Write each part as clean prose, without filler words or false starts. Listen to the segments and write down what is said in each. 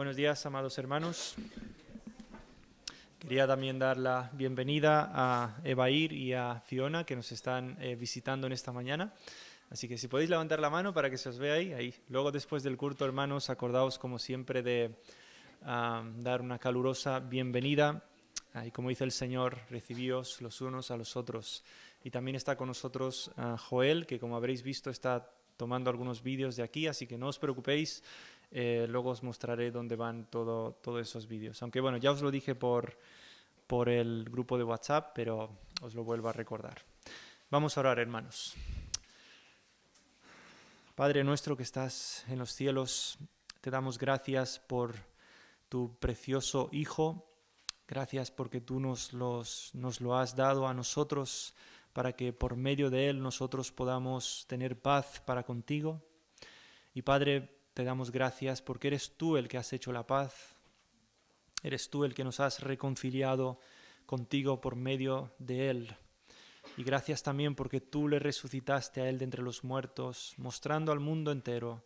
Buenos días, amados hermanos. Quería también dar la bienvenida a Evair y a Fiona, que nos están visitando en esta mañana. Así que si podéis levantar la mano para que se os vea ahí. Luego, después del culto, hermanos, acordaos como siempre de dar una calurosa bienvenida. Y como dice el Señor, recibíos los unos a los otros. Y también está con nosotros Joel, que como habréis visto está tomando algunos vídeos de aquí, así que no os preocupéis. Luego os mostraré dónde van todos esos vídeos. Aunque bueno, ya os lo dije por el grupo de WhatsApp, pero os lo vuelvo a recordar. Vamos a orar, hermanos. Padre nuestro que estás en los cielos, te damos gracias por tu precioso Hijo. Gracias porque tú nos lo has dado a nosotros para que por medio de Él nosotros podamos tener paz para contigo. Y Padre, te damos gracias porque eres tú el que has hecho la paz. Eres tú el que nos has reconciliado contigo por medio de Él. Y gracias también porque tú le resucitaste a Él de entre los muertos, mostrando al mundo entero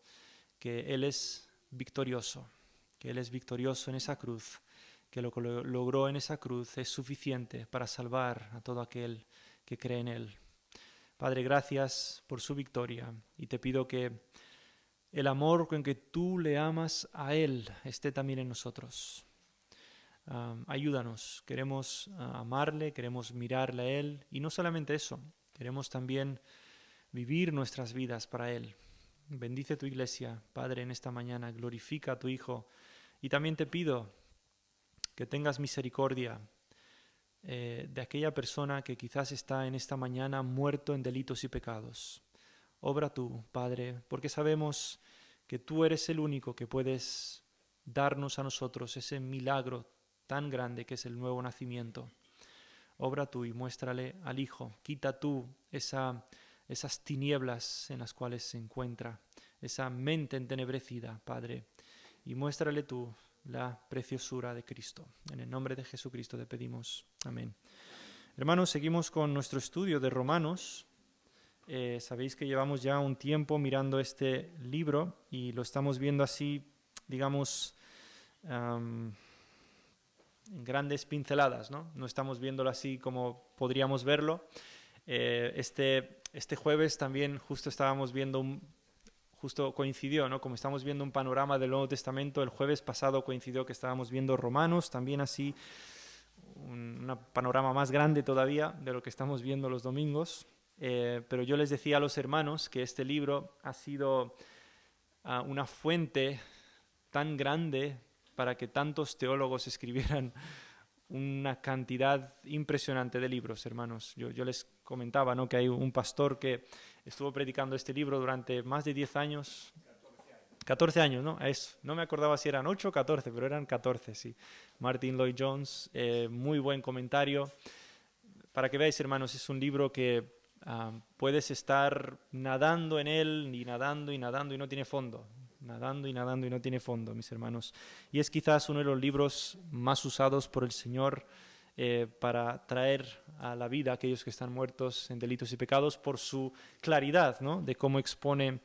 que Él es victorioso, en esa cruz, que lo que logró en esa cruz es suficiente para salvar a todo aquel que cree en Él. Padre, gracias por su victoria y te pido que el amor con que tú le amas a Él esté también en nosotros. Ayúdanos, queremos amarle, queremos mirarle a Él y no solamente eso, queremos también vivir nuestras vidas para Él. Bendice tu iglesia, Padre, en esta mañana, glorifica a tu Hijo y también te pido que tengas misericordia de aquella persona que quizás está en esta mañana muerto en delitos y pecados. Obra tú, Padre, porque sabemos que tú eres el único que puedes darnos a nosotros ese milagro tan grande que es el nuevo nacimiento. Obra tú y muéstrale al Hijo. Quita tú esas tinieblas en las cuales se encuentra, esa mente entenebrecida, Padre, y muéstrale tú la preciosura de Cristo. En el nombre de Jesucristo te pedimos. Amén. Hermanos, seguimos con nuestro estudio de Romanos. Sabéis que llevamos ya un tiempo mirando este libro y lo estamos viendo así, digamos, en grandes pinceladas, ¿no? No estamos viéndolo así como podríamos verlo. Este jueves también justo estábamos viendo justo coincidió, ¿no? Como estamos viendo un panorama del Nuevo Testamento, el jueves pasado coincidió que estábamos viendo Romanos, también así un panorama más grande todavía de lo que estamos viendo los domingos. Pero yo les decía a los hermanos que este libro ha sido una fuente tan grande para que tantos teólogos escribieran una cantidad impresionante de libros, hermanos. Yo les comentaba, ¿no?, que hay un pastor que estuvo predicando este libro durante más de 10 años. 14 años, ¿no? No me acordaba si eran 8 o 14, pero eran 14, sí. Martin Lloyd-Jones, muy buen comentario. Para que veáis, hermanos, es un libro que puedes estar nadando en él, y nadando y nadando y no tiene fondo. Nadando y nadando y no tiene fondo, mis hermanos. Y es quizás uno de los libros más usados por el Señor para traer a la vida a aquellos que están muertos en delitos y pecados por su claridad, ¿no?, de cómo expone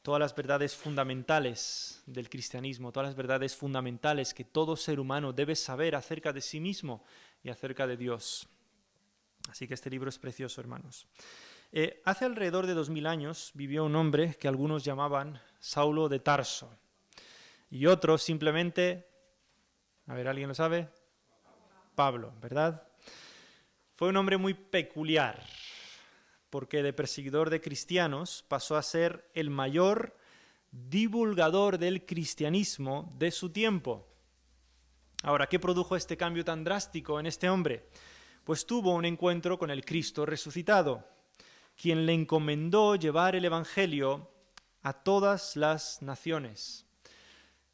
todas las verdades fundamentales del cristianismo, todas las verdades fundamentales que todo ser humano debe saber acerca de sí mismo y acerca de Dios. Así que este libro es precioso, hermanos. Hace alrededor de 2000 años vivió un hombre que algunos llamaban Saulo de Tarso y otros simplemente, a ver, ¿alguien lo sabe? Pablo, ¿verdad? Fue un hombre muy peculiar porque de perseguidor de cristianos pasó a ser el mayor divulgador del cristianismo de su tiempo. Ahora, ¿qué produjo este cambio tan drástico en este hombre? Pues tuvo un encuentro con el Cristo resucitado, quien le encomendó llevar el Evangelio a todas las naciones.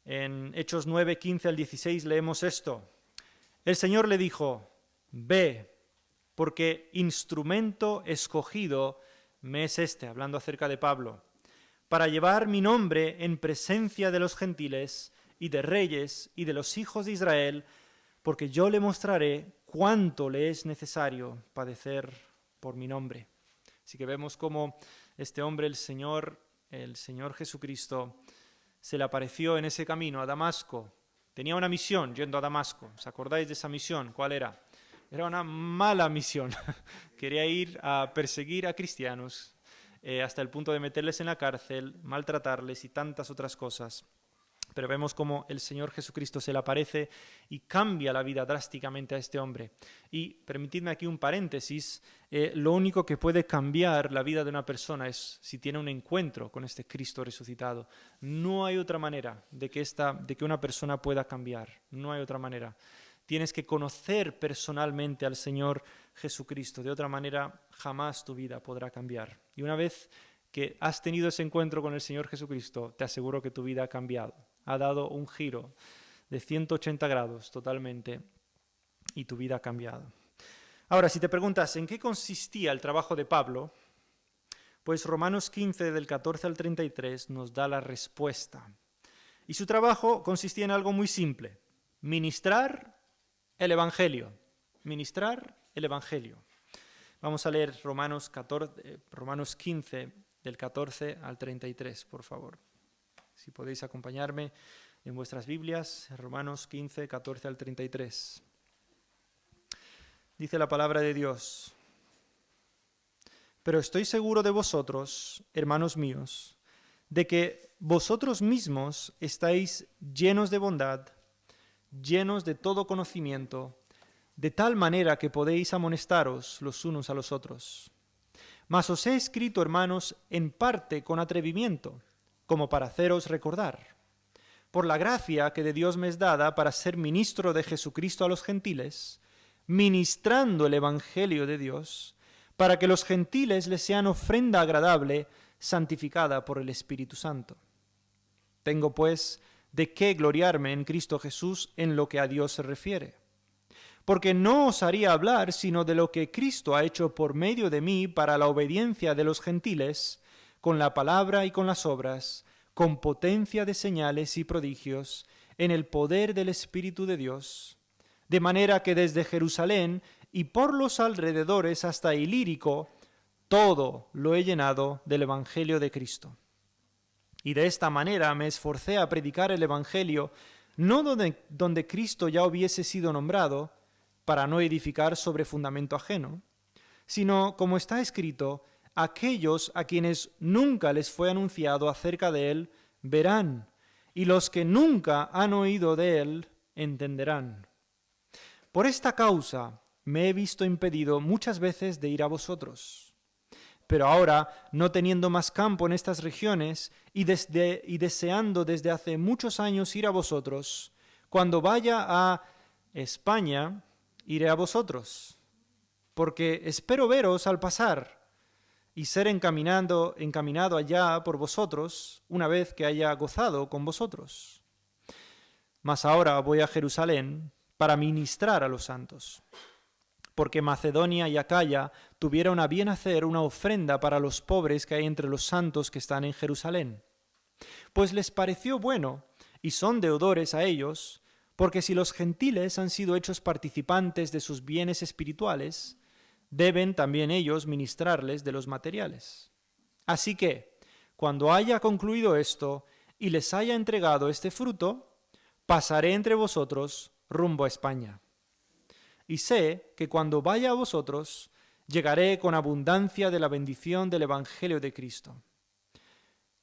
En Hechos 9, 15 al 16 leemos esto. El Señor le dijo, ve, porque instrumento escogido me es este, hablando acerca de Pablo, para llevar mi nombre en presencia de los gentiles y de reyes y de los hijos de Israel, porque yo le mostraré cuánto le es necesario padecer por mi nombre. Así que vemos cómo este hombre, el Señor Jesucristo, se le apareció en ese camino a Damasco. Tenía una misión yendo a Damasco. ¿Os acordáis de esa misión? ¿Cuál era? Era una mala misión. Quería ir a perseguir a cristianos hasta el punto de meterles en la cárcel, maltratarles y tantas otras cosas. Pero vemos cómo el Señor Jesucristo se le aparece y cambia la vida drásticamente a este hombre. Y permitidme aquí un paréntesis, lo único que puede cambiar la vida de una persona es si tiene un encuentro con este Cristo resucitado. No hay otra manera de que una persona pueda cambiar, no hay otra manera. Tienes que conocer personalmente al Señor Jesucristo, de otra manera jamás tu vida podrá cambiar. Y una vez que has tenido ese encuentro con el Señor Jesucristo, te aseguro que tu vida ha cambiado. Ha dado un giro de 180 grados totalmente y tu vida ha cambiado. Ahora, si te preguntas en qué consistía el trabajo de Pablo, pues Romanos 15 del 14 al 33 nos da la respuesta. Y su trabajo consistía en algo muy simple: ministrar el Evangelio. Ministrar el Evangelio. Vamos a leer Romanos 15 del 14 al 33, por favor. Si podéis acompañarme en vuestras Biblias, Romanos 15, 14 al 33. Dice la palabra de Dios: Pero estoy seguro de vosotros, hermanos míos, de que vosotros mismos estáis llenos de bondad, llenos de todo conocimiento, de tal manera que podéis amonestaros los unos a los otros. Mas os he escrito, hermanos, en parte con atrevimiento, como para haceros recordar, por la gracia que de Dios me es dada para ser ministro de Jesucristo a los gentiles, ministrando el Evangelio de Dios, para que los gentiles les sean ofrenda agradable, santificada por el Espíritu Santo. Tengo, pues, de qué gloriarme en Cristo Jesús en lo que a Dios se refiere. Porque no osaría hablar sino de lo que Cristo ha hecho por medio de mí para la obediencia de los gentiles, con la palabra y con las obras, con potencia de señales y prodigios, en el poder del Espíritu de Dios, de manera que desde Jerusalén y por los alrededores hasta Ilírico, todo lo he llenado del Evangelio de Cristo. Y de esta manera me esforcé a predicar el Evangelio, no donde Cristo ya hubiese sido nombrado, para no edificar sobre fundamento ajeno, sino, como está escrito, aquellos a quienes nunca les fue anunciado acerca de él verán, y los que nunca han oído de él entenderán. Por esta causa me he visto impedido muchas veces de ir a vosotros. Pero ahora, no teniendo más campo en estas regiones y deseando desde hace muchos años ir a vosotros, cuando vaya a España, iré a vosotros, porque espero veros al pasar y ser encaminado allá por vosotros una vez que haya gozado con vosotros. Mas ahora voy a Jerusalén para ministrar a los santos, porque Macedonia y Acaya tuvieron a bien hacer una ofrenda para los pobres que hay entre los santos que están en Jerusalén. Pues les pareció bueno, y son deudores a ellos, porque si los gentiles han sido hechos participantes de sus bienes espirituales, deben también ellos ministrarles de los materiales. Así que, cuando haya concluido esto y les haya entregado este fruto, pasaré entre vosotros rumbo a España. Y sé que cuando vaya a vosotros, llegaré con abundancia de la bendición del Evangelio de Cristo.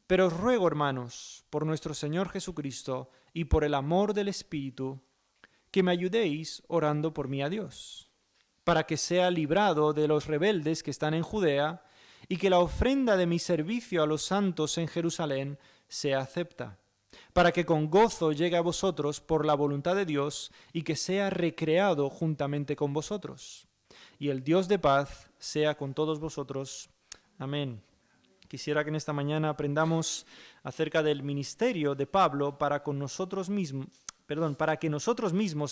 Pero os ruego, hermanos, por nuestro Señor Jesucristo y por el amor del Espíritu, que me ayudéis orando por mí a Dios, para que sea librado de los rebeldes que están en Judea, y que la ofrenda de mi servicio a los santos en Jerusalén sea acepta, para que con gozo llegue a vosotros por la voluntad de Dios, y que sea recreado juntamente con vosotros. Y el Dios de paz sea con todos vosotros. Amén. Quisiera que en esta mañana aprendamos acerca del ministerio de Pablo para que nosotros mismos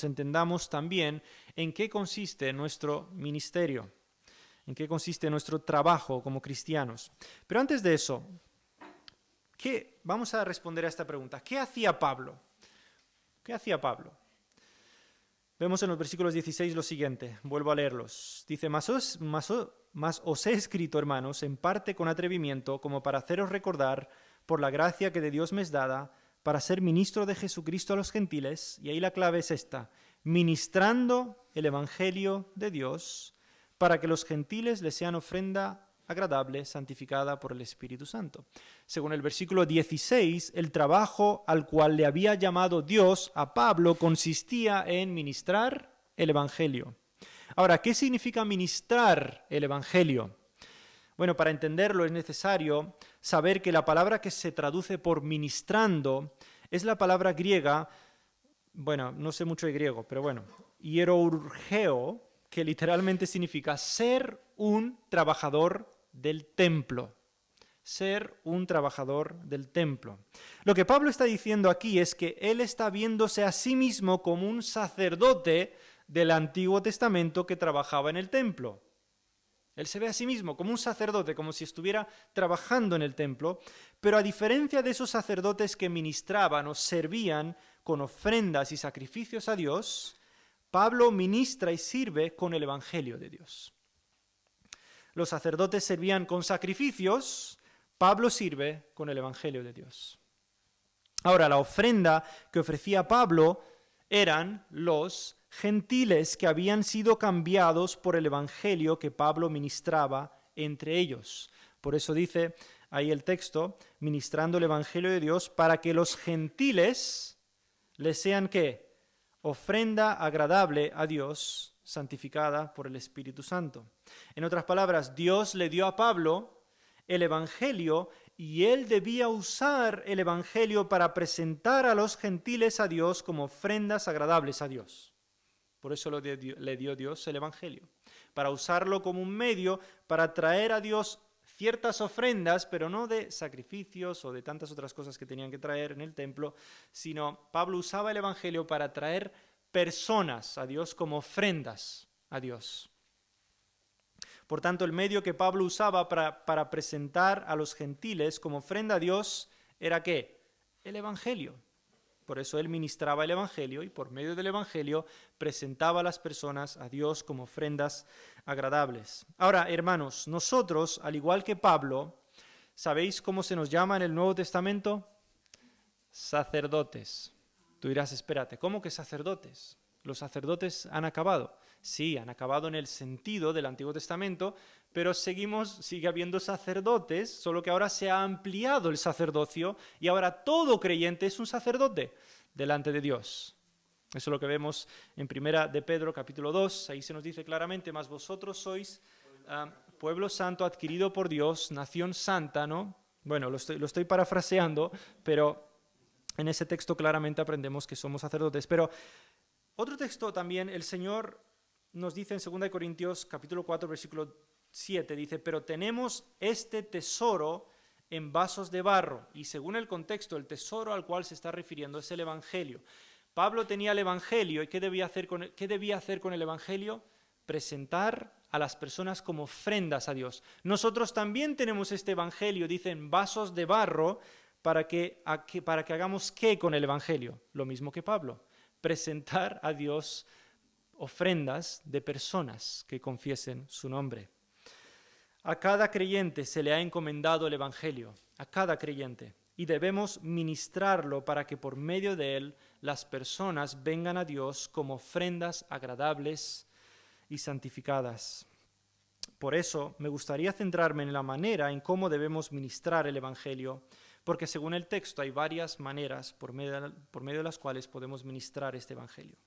entendamos también en qué consiste nuestro ministerio, en qué consiste nuestro trabajo como cristianos. Pero antes de eso, vamos a responder a esta pregunta. ¿Qué hacía Pablo? ¿Qué hacía Pablo? Vemos en los versículos 16 lo siguiente, vuelvo a leerlos. Dice, mas os he escrito, hermanos, en parte con atrevimiento, como para haceros recordar, por la gracia que de Dios me es dada, para ser ministro de Jesucristo a los gentiles, y ahí la clave es esta, ministrando el Evangelio de Dios, para que los gentiles le sean ofrenda agradable, santificada por el Espíritu Santo. Según el versículo 16, el trabajo al cual le había llamado Dios a Pablo consistía en ministrar el Evangelio. Ahora, ¿qué significa ministrar el Evangelio? Bueno, para entenderlo es necesario saber que la palabra que se traduce por ministrando es la palabra griega, bueno, no sé mucho de griego, pero bueno, hierurgeo, que literalmente significa ser un trabajador del templo. Ser un trabajador del templo. Lo que Pablo está diciendo aquí es que él está viéndose a sí mismo como un sacerdote del Antiguo Testamento que trabajaba en el templo. Él se ve a sí mismo como un sacerdote, como si estuviera trabajando en el templo, pero a diferencia de esos sacerdotes que ministraban o servían con ofrendas y sacrificios a Dios, Pablo ministra y sirve con el Evangelio de Dios. Los sacerdotes servían con sacrificios, Pablo sirve con el Evangelio de Dios. Ahora, la ofrenda que ofrecía Pablo eran los gentiles que habían sido cambiados por el Evangelio que Pablo ministraba entre ellos. Por eso dice ahí el texto, ministrando el Evangelio de Dios para que los gentiles les sean ¿qué? Ofrenda agradable a Dios, santificada por el Espíritu Santo. En otras palabras, Dios le dio a Pablo el Evangelio y él debía usar el Evangelio para presentar a los gentiles a Dios como ofrendas agradables a Dios. Por eso le dio Dios el Evangelio, para usarlo como un medio para traer a Dios ciertas ofrendas, pero no de sacrificios o de tantas otras cosas que tenían que traer en el templo, sino Pablo usaba el Evangelio para traer personas a Dios como ofrendas a Dios. Por tanto, el medio que Pablo usaba para presentar a los gentiles como ofrenda a Dios era ¿qué? El Evangelio. Por eso él ministraba el Evangelio y por medio del Evangelio presentaba a las personas a Dios como ofrendas agradables. Ahora, hermanos, nosotros, al igual que Pablo, ¿sabéis cómo se nos llama en el Nuevo Testamento? Sacerdotes. Tú dirás, espérate, ¿cómo que sacerdotes? ¿Los sacerdotes han acabado? Sí, han acabado en el sentido del Antiguo Testamento, pero sigue habiendo sacerdotes, solo que ahora se ha ampliado el sacerdocio y ahora todo creyente es un sacerdote delante de Dios. Eso es lo que vemos en 1 de Pedro capítulo 2, ahí se nos dice claramente, mas vosotros sois pueblo santo adquirido por Dios, nación santa, ¿no? Bueno, lo estoy parafraseando, pero en ese texto claramente aprendemos que somos sacerdotes. Pero otro texto también, el Señor nos dice en 2 Corintios capítulo 4, versículo 7, dice, pero tenemos este tesoro en vasos de barro. Y según el contexto, el tesoro al cual se está refiriendo es el Evangelio. Pablo tenía el Evangelio, ¿y qué debía hacer con el Evangelio? Presentar a las personas como ofrendas a Dios. Nosotros también tenemos este Evangelio, dicen, vasos de barro, para que hagamos ¿qué con el Evangelio? Lo mismo que Pablo, presentar a Dios ofrendas de personas que confiesen su nombre. A cada creyente se le ha encomendado el Evangelio, a cada creyente, y debemos ministrarlo para que por medio de él las personas vengan a Dios como ofrendas agradables y santificadas. Por eso me gustaría centrarme en la manera en cómo debemos ministrar el Evangelio, porque según el texto hay varias maneras por medio de las cuales podemos ministrar este Evangelio.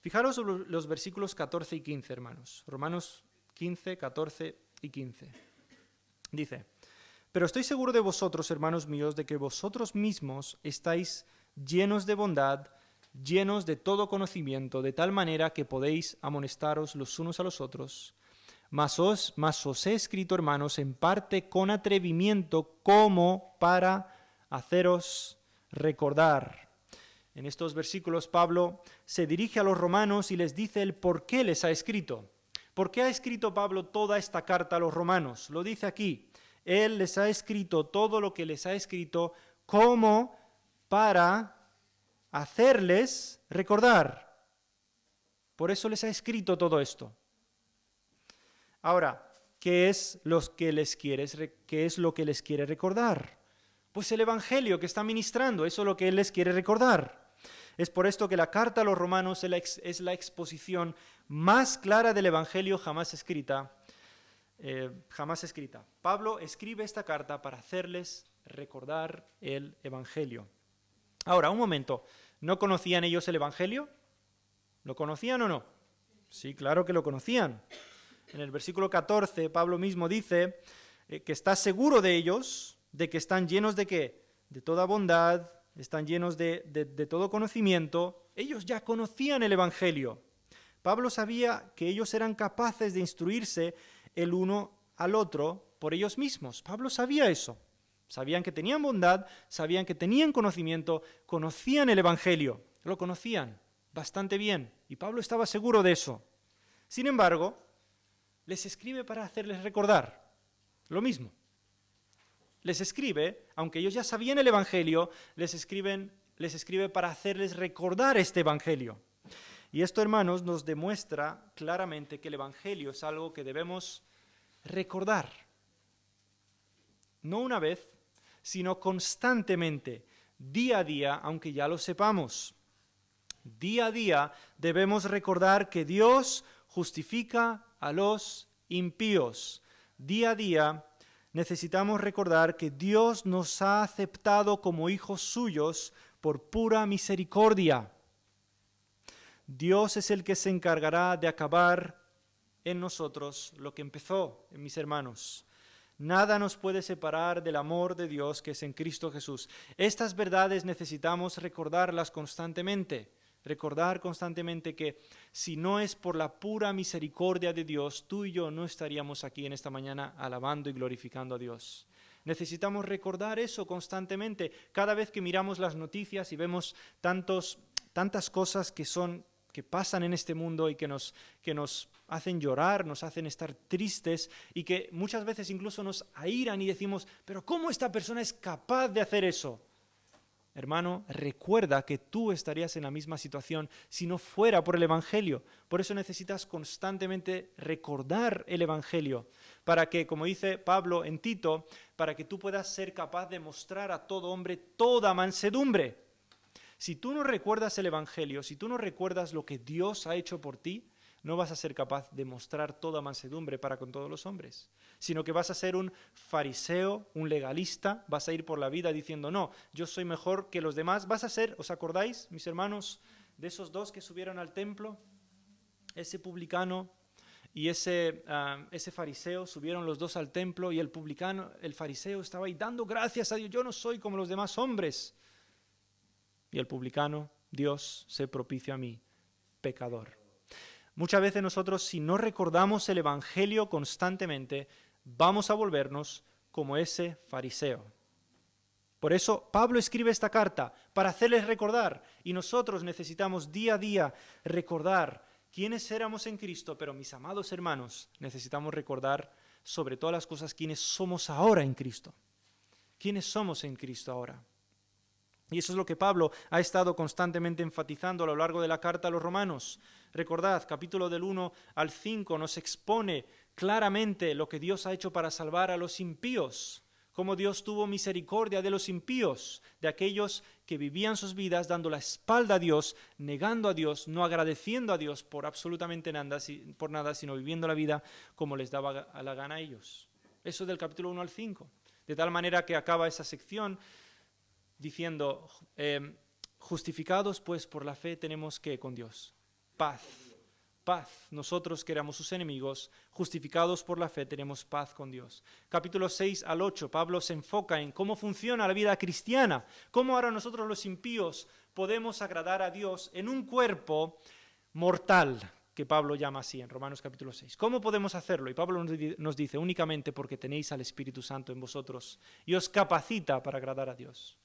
Fijaros los versículos 14 y 15, hermanos. Romanos 15, 14 y 15. Dice, pero estoy seguro de vosotros, hermanos míos, de que vosotros mismos estáis llenos de bondad, llenos de todo conocimiento, de tal manera que podéis amonestaros los unos a los otros. Mas os he escrito, hermanos, en parte con atrevimiento, como para haceros recordar. En estos versículos Pablo se dirige a los romanos y les dice el por qué les ha escrito. ¿Por qué ha escrito Pablo toda esta carta a los romanos? Lo dice aquí. Él les ha escrito todo lo que les ha escrito como para hacerles recordar. Por eso les ha escrito todo esto. Ahora, ¿qué es lo que les quiere recordar? Pues el Evangelio que está ministrando, eso es lo que él les quiere recordar. Es por esto que la carta a los romanos es la exposición más clara del Evangelio jamás escrita. Pablo escribe esta carta para hacerles recordar el Evangelio. Ahora, un momento, ¿no conocían ellos el Evangelio? ¿Lo conocían o no? Sí, claro que lo conocían. En el versículo 14, Pablo mismo dice que está seguro de ellos, de que están llenos de ¿qué? De toda bondad, están llenos de todo conocimiento. Ellos ya conocían el Evangelio. Pablo sabía que ellos eran capaces de instruirse el uno al otro por ellos mismos. Pablo sabía eso. Sabían que tenían bondad, sabían que tenían conocimiento, conocían el Evangelio, lo conocían bastante bien. Y Pablo estaba seguro de eso. Sin embargo, les escribe para hacerles recordar lo mismo. Les escribe, aunque ellos ya sabían el Evangelio, les escribe para hacerles recordar este Evangelio. Y esto, hermanos, nos demuestra claramente que el Evangelio es algo que debemos recordar. No una vez, sino constantemente, día a día, aunque ya lo sepamos. Día a día debemos recordar que Dios justifica a los impíos. Día a día necesitamos recordar que Dios nos ha aceptado como hijos suyos por pura misericordia. Dios es el que se encargará de acabar en nosotros lo que empezó en mis hermanos. Nada nos puede separar del amor de Dios que es en Cristo Jesús. Estas verdades necesitamos recordarlas constantemente. Recordar constantemente que si no es por la pura misericordia de Dios, tú y yo no estaríamos aquí en esta mañana alabando y glorificando a Dios. Necesitamos recordar eso constantemente. Cada vez que miramos las noticias y vemos tantas cosas que pasan en este mundo y que nos hacen llorar, nos hacen estar tristes y que muchas veces incluso nos airan y decimos, pero ¿cómo esta persona es capaz de hacer eso? Hermano, recuerda que tú estarías en la misma situación si no fuera por el Evangelio. Por eso necesitas constantemente recordar el Evangelio, para que, como dice Pablo en Tito, para que tú puedas ser capaz de mostrar a todo hombre toda mansedumbre. Si tú no recuerdas el Evangelio, si tú no recuerdas lo que Dios ha hecho por ti, no vas a ser capaz de mostrar toda mansedumbre para con todos los hombres, sino que vas a ser un fariseo, un legalista, vas a ir por la vida diciendo, no, yo soy mejor que los demás. Vas a ser, ¿os acordáis, mis hermanos, de esos dos que subieron al templo? Ese publicano y ese fariseo subieron los dos al templo y el fariseo estaba ahí dando gracias a Dios, yo no soy como los demás hombres. Y el publicano, Dios, sé propicio a mí, pecador. Muchas veces nosotros, si no recordamos el Evangelio constantemente, vamos a volvernos como ese fariseo. Por eso Pablo escribe esta carta, para hacerles recordar, y nosotros necesitamos día a día recordar quiénes éramos en Cristo, pero mis amados hermanos, necesitamos recordar sobre todas las cosas quiénes somos ahora en Cristo. ¿Quiénes somos en Cristo ahora? Y eso es lo que Pablo ha estado constantemente enfatizando a lo largo de la carta a los romanos. Recordad, capítulo del 1 al 5 nos expone claramente lo que Dios ha hecho para salvar a los impíos, cómo Dios tuvo misericordia de los impíos, de aquellos que vivían sus vidas dando la espalda a Dios, negando a Dios, no agradeciendo a Dios por absolutamente nada, sino viviendo la vida como les daba a la gana a ellos. Eso es del capítulo 1 al 5. De tal manera que acaba esa sección diciendo, justificados pues por la fe tenemos que con Dios, paz, nosotros que éramos sus enemigos, justificados por la fe tenemos paz con Dios. Capítulo 6 al 8, Pablo se enfoca en cómo funciona la vida cristiana, cómo ahora nosotros los impíos podemos agradar a Dios en un cuerpo mortal, que Pablo llama así en Romanos capítulo 6. ¿Cómo podemos hacerlo? Y Pablo nos dice, únicamente porque tenéis al Espíritu Santo en vosotros y os capacita para agradar a Dios.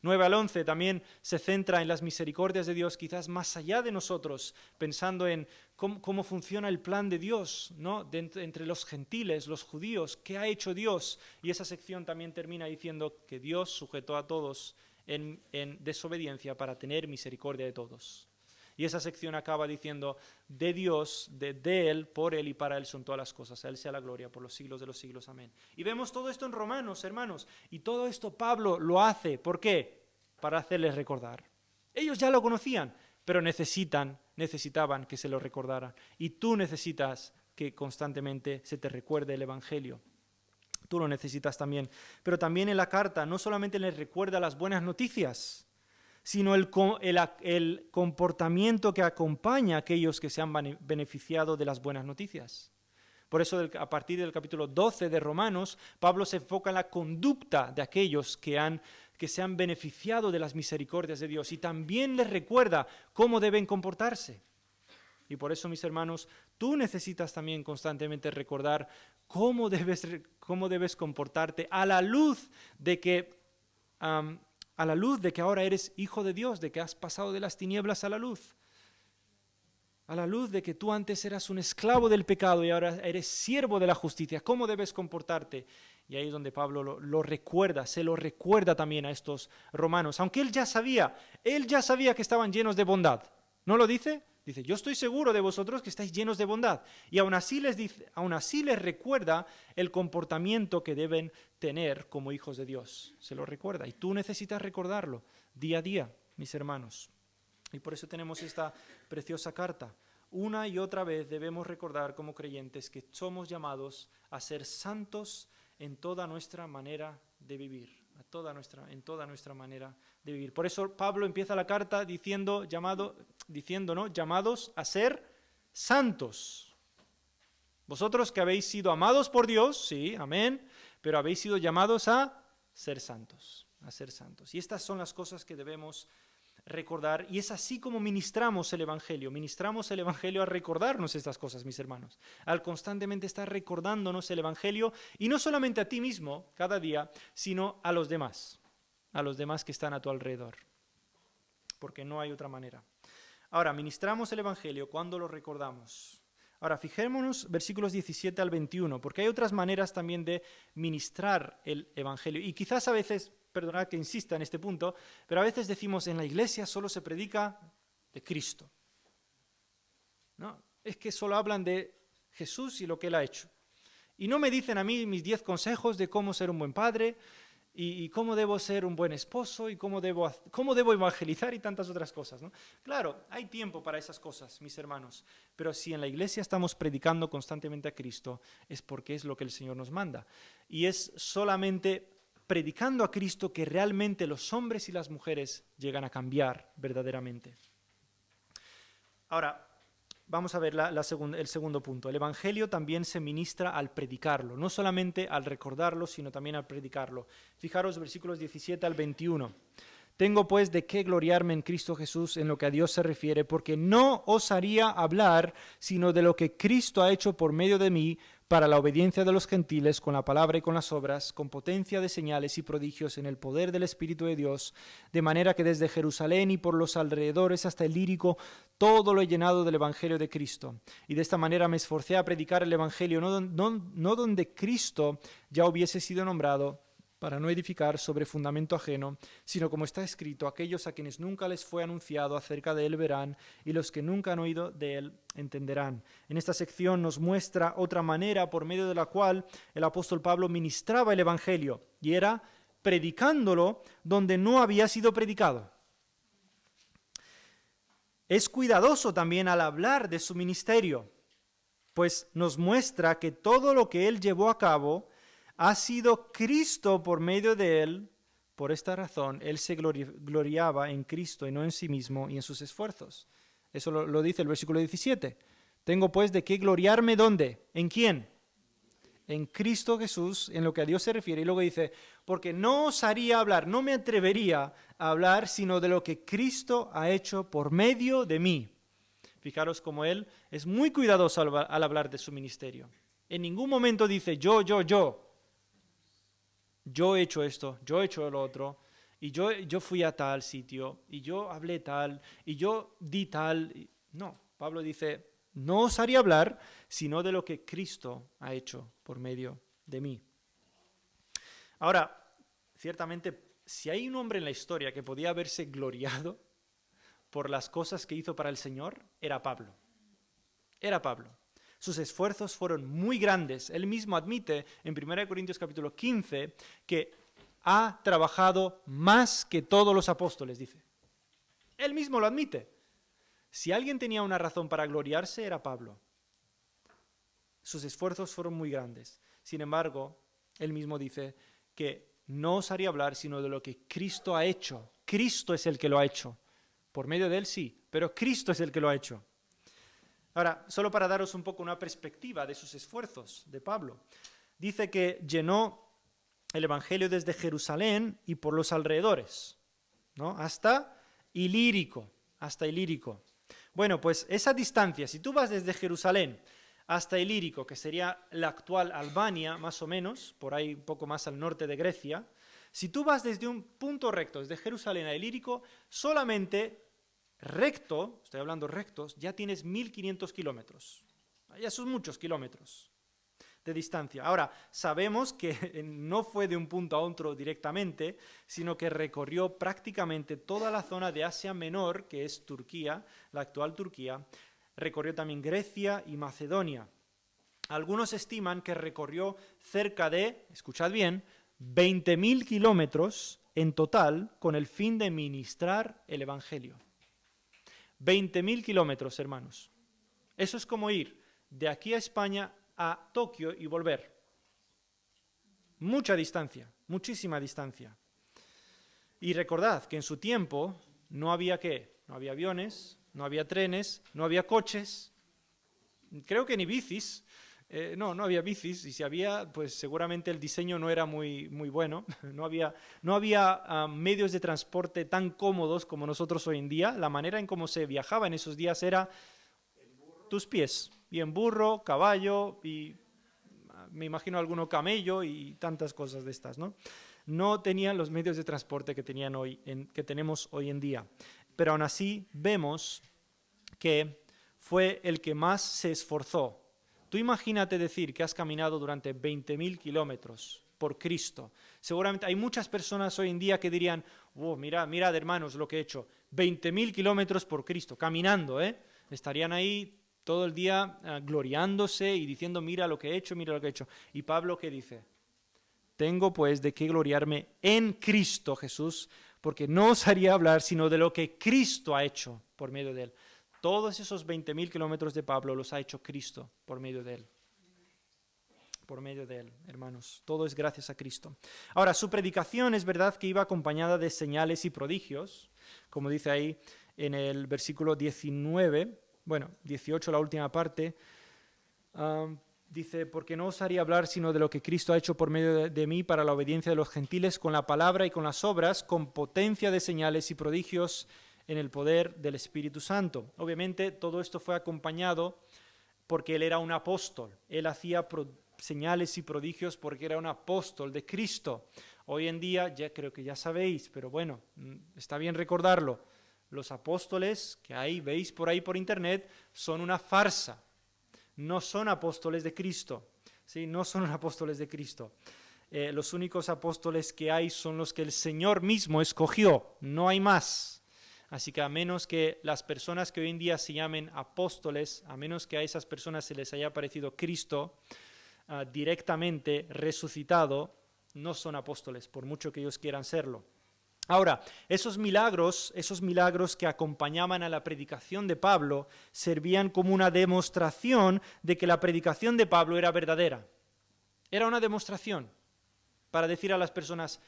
9 al 11 también se centra en las misericordias de Dios, quizás más allá de nosotros, pensando en cómo funciona el plan de Dios, ¿no? Entre los gentiles, los judíos, ¿qué ha hecho Dios? Y esa sección también termina diciendo que Dios sujetó a todos en desobediencia para tener misericordia de todos. Y esa sección acaba diciendo, de Dios, de Él, por Él y para Él son todas las cosas. A Él sea la gloria por los siglos de los siglos. Amén. Y vemos todo esto en Romanos, hermanos. Y todo esto Pablo lo hace. ¿Por qué? Para hacerles recordar. Ellos ya lo conocían, pero necesitaban que se lo recordaran. Y tú necesitas que constantemente se te recuerde el Evangelio. Tú lo necesitas también. Pero también en la carta no solamente les recuerda las buenas noticias, sino el comportamiento que acompaña a aquellos que se han beneficiado de las buenas noticias. Por eso a partir del capítulo 12 de Romanos, Pablo se enfoca en la conducta de aquellos que se han beneficiado de las misericordias de Dios y también les recuerda cómo deben comportarse. Y por eso, mis hermanos, tú necesitas también constantemente recordar cómo debes comportarte a la luz de que ahora eres hijo de Dios, de que has pasado de las tinieblas a la luz de que tú antes eras un esclavo del pecado y ahora eres siervo de la justicia. ¿Cómo debes comportarte? Y ahí es donde Pablo lo recuerda, se lo recuerda también a estos romanos, aunque él ya sabía que estaban llenos de bondad. ¿No lo dice? Dice, yo estoy seguro de vosotros que estáis llenos de bondad. Y aún así les recuerda el comportamiento que deben tener como hijos de Dios. Se lo recuerda. Y tú necesitas recordarlo día a día, mis hermanos. Y por eso tenemos esta preciosa carta. Una y otra vez debemos recordar como creyentes que somos llamados a ser santos en toda nuestra manera de vivir. En toda nuestra manera de vivir. Por eso Pablo empieza la carta diciendo, llamados a ser santos. Vosotros que habéis sido amados por Dios, sí, amén, pero habéis sido llamados a ser santos, Y estas son las cosas que debemos recordar, y es así como ministramos el Evangelio al recordarnos estas cosas, mis hermanos, al constantemente estar recordándonos el Evangelio, y no solamente a ti mismo cada día, sino a los demás que están a tu alrededor, porque no hay otra manera. Ahora, ministramos el Evangelio cuando lo recordamos. Ahora, fijémonos versículos 17 al 21, porque hay otras maneras también de ministrar el Evangelio, y quizás a veces, perdonad que insista en este punto, pero a veces decimos en la iglesia solo se predica de Cristo. No, es que solo hablan de Jesús y lo que Él ha hecho. Y no me dicen a mí mis 10 consejos de cómo ser un buen padre y cómo debo ser un buen esposo y cómo debo evangelizar y tantas otras cosas, ¿no? Claro, hay tiempo para esas cosas, mis hermanos, pero si en la iglesia estamos predicando constantemente a Cristo es porque es lo que el Señor nos manda. Y es solamente predicando a Cristo que realmente los hombres y las mujeres llegan a cambiar verdaderamente. Ahora, vamos a ver el segundo punto. El Evangelio también se ministra al predicarlo, no solamente al recordarlo, sino también al predicarlo. Fijaros versículos 17 al 21. Tengo pues de qué gloriarme en Cristo Jesús en lo que a Dios se refiere, porque no osaría hablar sino de lo que Cristo ha hecho por medio de mí para la obediencia de los gentiles, con la palabra y con las obras, con potencia de señales y prodigios en el poder del Espíritu de Dios, de manera que desde Jerusalén y por los alrededores hasta el Lírico, todo lo he llenado del Evangelio de Cristo. Y de esta manera me esforcé a predicar el Evangelio, no donde Cristo ya hubiese sido nombrado, para no edificar sobre fundamento ajeno, sino como está escrito, aquellos a quienes nunca les fue anunciado acerca de él verán, y los que nunca han oído de él entenderán. En esta sección nos muestra otra manera por medio de la cual el apóstol Pablo ministraba el Evangelio, y era predicándolo donde no había sido predicado. Es cuidadoso también al hablar de su ministerio, pues nos muestra que todo lo que él llevó a cabo ha sido Cristo por medio de él. Por esta razón, él se gloriaba en Cristo y no en sí mismo y en sus esfuerzos. Eso lo dice el versículo 17. Tengo pues de qué gloriarme, ¿dónde? ¿En quién? En Cristo Jesús, en lo que a Dios se refiere. Y luego dice, porque no osaría hablar, no me atrevería a hablar, sino de lo que Cristo ha hecho por medio de mí. Fijaros cómo él es muy cuidadoso al hablar de su ministerio. En ningún momento dice yo. Yo he hecho esto, yo he hecho lo otro, y yo fui a tal sitio, y yo hablé tal, y yo di tal. No, Pablo dice, no osaría hablar, sino de lo que Cristo ha hecho por medio de mí. Ahora, ciertamente, si hay un hombre en la historia que podía haberse gloriado por las cosas que hizo para el Señor era Pablo. Era Pablo. Sus esfuerzos fueron muy grandes. Él mismo admite en 1 Corintios capítulo 15 que ha trabajado más que todos los apóstoles, dice. Él mismo lo admite. Si alguien tenía una razón para gloriarse, era Pablo. Sus esfuerzos fueron muy grandes. Sin embargo, él mismo dice que no os haría hablar sino de lo que Cristo ha hecho. Cristo es el que lo ha hecho. Por medio de él sí, pero Cristo es el que lo ha hecho. Ahora, solo para daros un poco una perspectiva de sus esfuerzos de Pablo. Dice que llenó el Evangelio desde Jerusalén y por los alrededores, ¿no? Hasta Ilírico. Bueno, pues esa distancia, si tú vas desde Jerusalén hasta Ilírico, que sería la actual Albania, más o menos, por ahí un poco más al norte de Grecia, si tú vas desde un punto recto, desde Jerusalén a Ilírico, solamente recto, estoy hablando rectos, ya tienes 1500 kilómetros. Ya son muchos kilómetros de distancia. Ahora, sabemos que no fue de un punto a otro directamente, sino que recorrió prácticamente toda la zona de Asia Menor, que es Turquía, la actual Turquía, recorrió también Grecia y Macedonia. Algunos estiman que recorrió cerca de, escuchad bien, 20.000 kilómetros en total con el fin de ministrar el Evangelio. 20.000 kilómetros, hermanos. Eso es como ir de aquí a España a Tokio y volver. Mucha distancia, muchísima distancia. Y recordad que en su tiempo no había ¿qué? No había aviones, no había trenes, no había coches, creo que ni bicis. No había bicis, y si había, pues seguramente el diseño no era muy bueno. No había medios de transporte tan cómodos como nosotros hoy en día. La manera en cómo se viajaba en esos días era tus pies, y en burro, caballo, y me imagino alguno camello y tantas cosas de estas, ¿no? No tenían los medios de transporte que tenemos hoy en día. Pero aún así vemos que fue el que más se esforzó. Tú imagínate decir que has caminado durante 20.000 kilómetros por Cristo. Seguramente hay muchas personas hoy en día que dirían, mirad hermanos lo que he hecho, 20.000 kilómetros por Cristo, caminando, estarían ahí todo el día gloriándose y diciendo, mira lo que he hecho, mira lo que he hecho. Y Pablo, ¿qué dice? Tengo pues de qué gloriarme en Cristo Jesús, porque no os haría hablar sino de lo que Cristo ha hecho por medio de él. Todos esos 20.000 kilómetros de Pablo los ha hecho Cristo por medio de él. Por medio de él, hermanos. Todo es gracias a Cristo. Ahora, su predicación es verdad que iba acompañada de señales y prodigios, como dice ahí en el versículo 19, 18, la última parte. Dice, porque no os haría hablar sino de lo que Cristo ha hecho por medio de mí para la obediencia de los gentiles, con la palabra y con las obras, con potencia de señales y prodigios en el poder del Espíritu Santo. Obviamente todo esto fue acompañado porque él era un apóstol. Él hacía señales y prodigios porque era un apóstol de Cristo. Hoy en día, ya creo que ya sabéis, pero bueno, está bien recordarlo. Los apóstoles que ahí veis por ahí por internet son una farsa. No son apóstoles de Cristo. ¿Sí? No son apóstoles de Cristo. Los únicos apóstoles que hay son los que el Señor mismo escogió. No hay más. Así que a menos que las personas que hoy en día se llamen apóstoles, a menos que a esas personas se les haya aparecido Cristo directamente resucitado, no son apóstoles, por mucho que ellos quieran serlo. Ahora, esos milagros que acompañaban a la predicación de Pablo, servían como una demostración de que la predicación de Pablo era verdadera. Era una demostración para decir a las personas,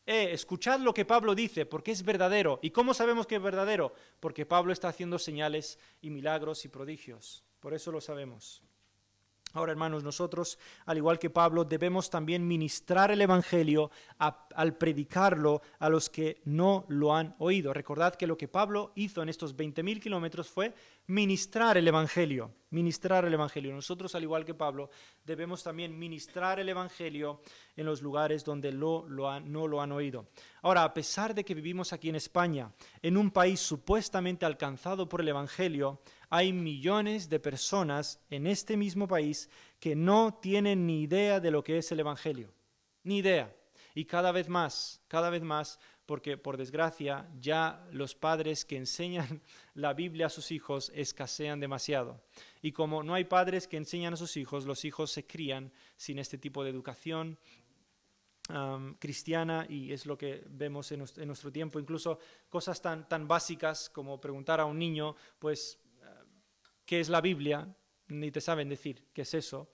escuchad lo que Pablo dice, porque es verdadero. ¿Y cómo sabemos que es verdadero? Porque Pablo está haciendo señales y milagros y prodigios. Por eso lo sabemos. Ahora, hermanos, nosotros, al igual que Pablo, debemos también ministrar el Evangelio al predicarlo a los que no lo han oído. Recordad que lo que Pablo hizo en estos 20.000 kilómetros fue ministrar el Evangelio. Ministrar el Evangelio. Nosotros, al igual que Pablo, debemos también ministrar el Evangelio en los lugares donde no lo han oído. Ahora, a pesar de que vivimos aquí en España, en un país supuestamente alcanzado por el Evangelio, hay millones de personas en este mismo país que no tienen ni idea de lo que es el Evangelio. Ni idea. Y cada vez más, porque por desgracia ya los padres que enseñan la Biblia a sus hijos escasean demasiado. Y como no hay padres que enseñan a sus hijos, los hijos se crían sin este tipo de educación cristiana, y es lo que vemos en nuestro tiempo. Incluso cosas tan básicas como preguntar a un niño, pues, ¿qué es la Biblia? Ni te saben decir qué es eso.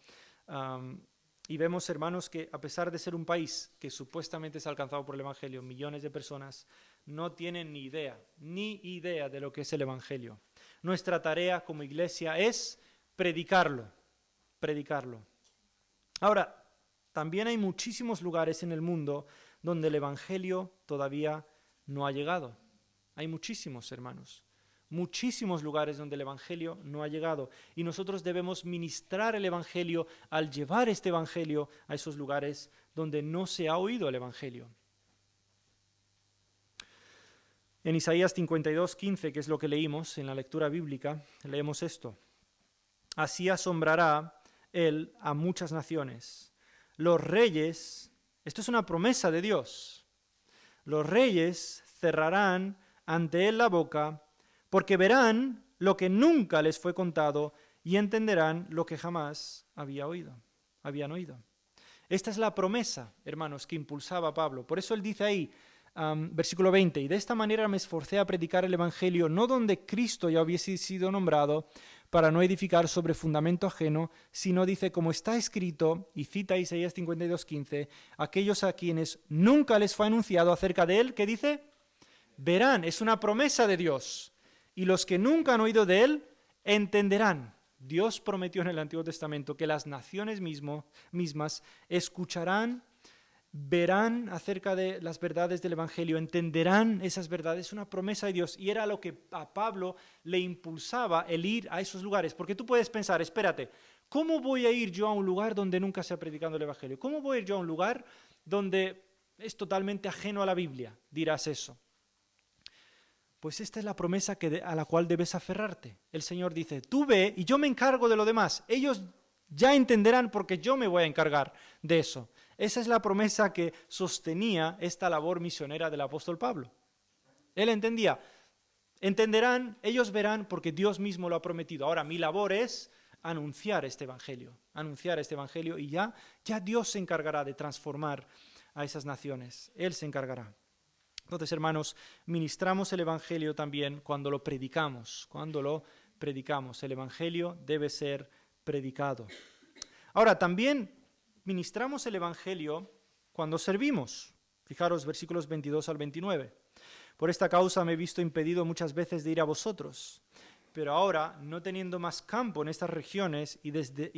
Y vemos, hermanos, que a pesar de ser un país que supuestamente es alcanzado por el Evangelio, millones de personas no tienen ni idea de lo que es el Evangelio. Nuestra tarea como iglesia es predicarlo. Ahora, también hay muchísimos lugares en el mundo donde el Evangelio todavía no ha llegado. Hay muchísimos, hermanos. Muchísimos lugares donde el Evangelio no ha llegado. Y nosotros debemos ministrar el Evangelio al llevar este Evangelio a esos lugares donde no se ha oído el Evangelio. En Isaías 52:15, que es lo que leímos en la lectura bíblica, leemos esto. Así asombrará él a muchas naciones. Los reyes, esto es una promesa de Dios, los reyes cerrarán ante él la boca, porque verán lo que nunca les fue contado y entenderán lo que jamás habían oído. Esta es la promesa, hermanos, que impulsaba Pablo. Por eso él dice ahí, versículo 20, y de esta manera me esforcé a predicar el Evangelio, no donde Cristo ya hubiese sido nombrado, para no edificar sobre fundamento ajeno, sino dice, como está escrito, y cita Isaías 52:15, aquellos a quienes nunca les fue anunciado acerca de él, ¿qué dice? Verán, es una promesa de Dios, y los que nunca han oído de él, entenderán. Dios prometió en el Antiguo Testamento que las naciones mismas escucharán, verán acerca de las verdades del Evangelio, entenderán esas verdades. Es una promesa de Dios, y era lo que a Pablo le impulsaba el ir a esos lugares. Porque tú puedes pensar, espérate, ¿cómo voy a ir yo a un lugar donde nunca se ha predicado el Evangelio? ¿Cómo voy a ir yo a un lugar donde es totalmente ajeno a la Biblia? Dirás eso. Pues esta es la promesa a la cual debes aferrarte. El Señor dice, tú ve y yo me encargo de lo demás. Ellos ya entenderán porque yo me voy a encargar de eso. Esa es la promesa que sostenía esta labor misionera del apóstol Pablo. Él entendía, entenderán, ellos verán porque Dios mismo lo ha prometido. Ahora mi labor es anunciar este evangelio y ya Dios se encargará de transformar a esas naciones. Él se encargará. Entonces, hermanos, ministramos el evangelio también cuando lo predicamos. El evangelio debe ser predicado. Ahora, también ministramos el Evangelio cuando servimos. Fijaros, versículos 22 al 29. Por esta causa me he visto impedido muchas veces de ir a vosotros, pero ahora, no teniendo más campo en estas regiones y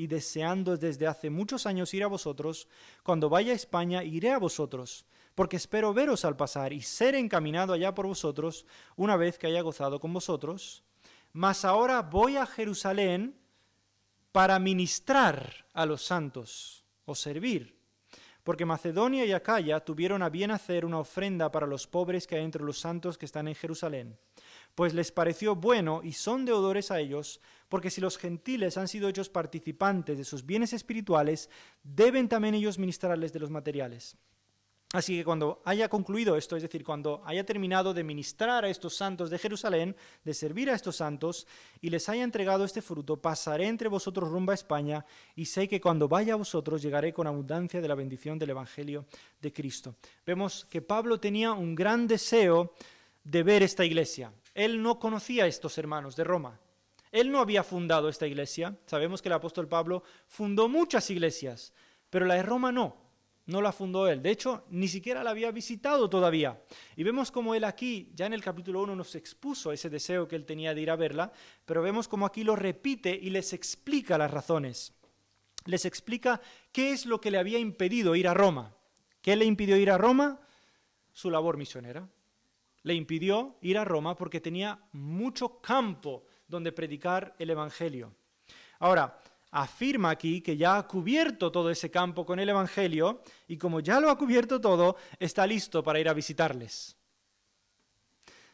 deseando desde hace muchos años ir a vosotros, cuando vaya a España iré a vosotros, porque espero veros al pasar y ser encaminado allá por vosotros una vez que haya gozado con vosotros. Mas ahora voy a Jerusalén para ministrar a los santos o servir, porque Macedonia y Acaya tuvieron a bien hacer una ofrenda para los pobres que hay entre los santos que están en Jerusalén, pues les pareció bueno y son deudores a ellos, porque si los gentiles han sido hechos participantes de sus bienes espirituales, deben también ellos ministrarles de los materiales. Así que cuando haya concluido esto, es decir, cuando haya terminado de ministrar a estos santos de Jerusalén, de servir a estos santos, y les haya entregado este fruto, pasaré entre vosotros rumbo a España, y sé que cuando vaya a vosotros llegaré con abundancia de la bendición del Evangelio de Cristo. Vemos que Pablo tenía un gran deseo de ver esta iglesia. Él no conocía a estos hermanos de Roma. Él no había fundado esta iglesia. Sabemos que el apóstol Pablo fundó muchas iglesias, pero la de Roma no la fundó él. De hecho, ni siquiera la había visitado todavía. Y vemos como él aquí, ya en el capítulo 1, nos expuso ese deseo que él tenía de ir a verla, pero vemos como aquí lo repite y les explica las razones. Les explica qué es lo que le había impedido ir a Roma. ¿Qué le impidió ir a Roma? Su labor misionera. Le impidió ir a Roma porque tenía mucho campo donde predicar el Evangelio. Ahora, afirma aquí que ya ha cubierto todo ese campo con el Evangelio y como ya lo ha cubierto todo, está listo para ir a visitarles.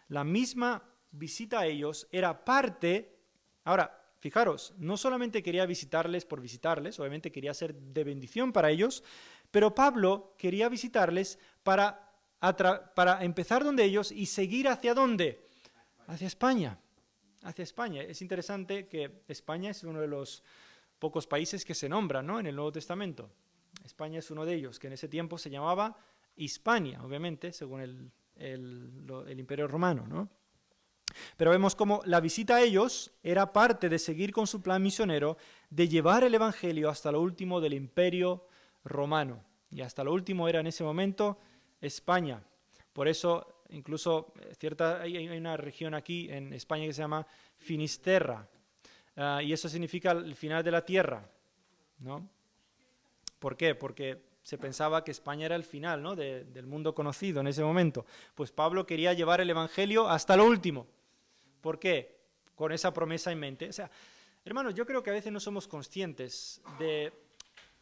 La misma visita a ellos era parte. Ahora, fijaros, no solamente quería visitarles por visitarles, obviamente quería ser de bendición para ellos, pero Pablo quería visitarles para para empezar donde ellos y seguir hacia dónde? Hacia España. Hacia España. Es interesante que España es uno de los pocos países que se nombran, ¿no?, en el Nuevo Testamento. España es uno de ellos, que en ese tiempo se llamaba Hispania, obviamente, según el Imperio Romano, ¿no? Pero vemos cómo la visita a ellos era parte de seguir con su plan misionero de llevar el Evangelio hasta lo último del Imperio Romano. Y hasta lo último era en ese momento España. Por eso, incluso hay una región aquí en España que se llama Finisterra. Y eso significa el final de la tierra, ¿no? ¿Por qué? Porque se pensaba que España era el final, ¿no?, del mundo conocido en ese momento. Pues Pablo quería llevar el Evangelio hasta lo último. ¿Por qué? Con esa promesa en mente. O sea, hermanos, yo creo que a veces no somos conscientes de...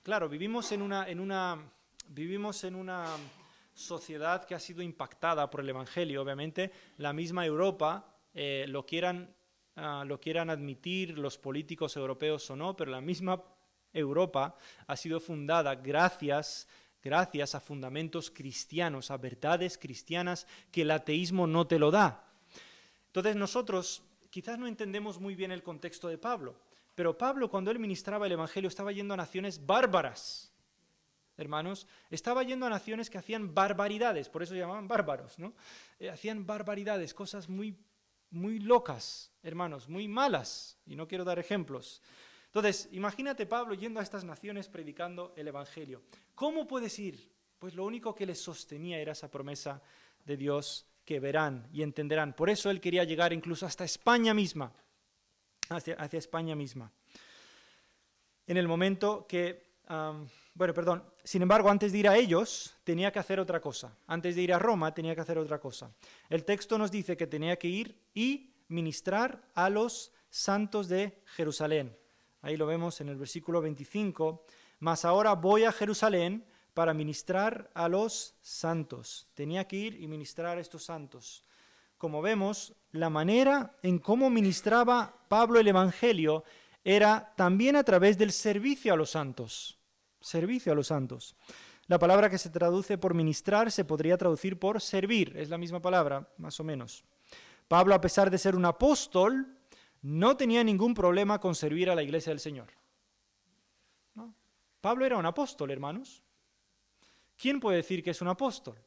Claro, vivimos en una sociedad que ha sido impactada por el Evangelio, obviamente. La misma Europa, lo quieran admitir los políticos europeos o no, pero la misma Europa ha sido fundada gracias a fundamentos cristianos, a verdades cristianas que el ateísmo no te lo da. Entonces nosotros quizás no entendemos muy bien el contexto de Pablo, pero Pablo, cuando él ministraba el Evangelio, estaba yendo a naciones bárbaras, hermanos. Estaba yendo a naciones que hacían barbaridades, por eso se llamaban bárbaros, ¿no? Hacían barbaridades, cosas muy, muy locas, hermanos, muy malas, y no quiero dar ejemplos. Entonces, imagínate Pablo yendo a estas naciones predicando el Evangelio. ¿Cómo puedes ir? Pues lo único que les sostenía era esa promesa de Dios que verán y entenderán. Por eso él quería llegar incluso hasta España misma, hacia España misma. En el momento que, sin embargo, antes de ir a ellos, tenía que hacer otra cosa. Antes de ir a Roma, tenía que hacer otra cosa. El texto nos dice que tenía que ir y ministrar a los santos de Jerusalén. Ahí lo vemos en el versículo 25. Mas ahora voy a Jerusalén para ministrar a los santos. Tenía que ir y ministrar a estos santos. Como vemos, la manera en cómo ministraba Pablo el Evangelio era también a través del servicio a los santos. Servicio a los santos. La palabra que se traduce por ministrar se podría traducir por servir. Es la misma palabra, más o menos. Pablo, a pesar de ser un apóstol, no tenía ningún problema con servir a la iglesia del Señor. ¿No? Pablo era un apóstol, hermanos. ¿Quién puede decir que es un apóstol?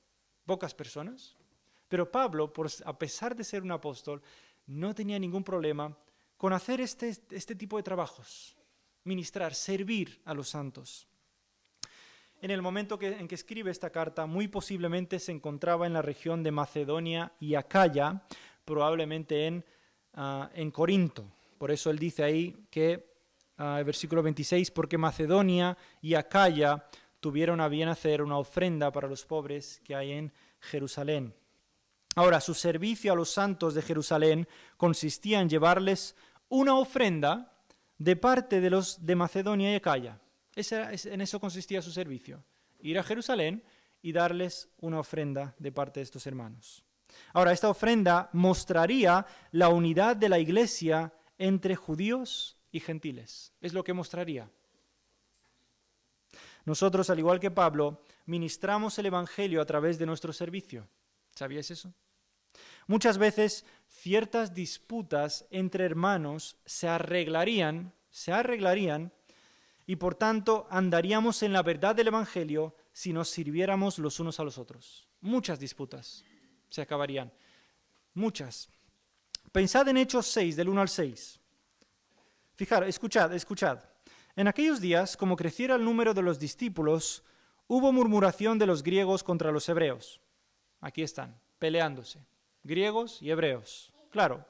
Pocas personas. Pero Pablo, a pesar de ser un apóstol, no tenía ningún problema con hacer este tipo de trabajos. Ministrar, servir a los santos. En el momento en que escribe esta carta, muy posiblemente se encontraba en la región de Macedonia y Acaya, probablemente en Corinto. Por eso él dice ahí que, el versículo 26, porque Macedonia y Acaya tuvieron a bien hacer una ofrenda para los pobres que hay en Jerusalén. Ahora, su servicio a los santos de Jerusalén consistía en llevarles una ofrenda de parte de los de Macedonia y Acaya. En eso consistía su servicio, ir a Jerusalén y darles una ofrenda de parte de estos hermanos. Ahora, esta ofrenda mostraría la unidad de la iglesia entre judíos y gentiles. Es lo que mostraría. Nosotros, al igual que Pablo, ministramos el Evangelio a través de nuestro servicio. ¿Sabías eso? Muchas veces ciertas disputas entre hermanos se arreglarían y por tanto andaríamos en la verdad del Evangelio si nos sirviéramos los unos a los otros. Muchas disputas se acabarían. Muchas. Pensad en Hechos 6, del 1 al 6. Fijaros, escuchad. En aquellos días, como creciera el número de los discípulos, hubo murmuración de los griegos contra los hebreos. Aquí están, peleándose. Griegos y hebreos. Claro.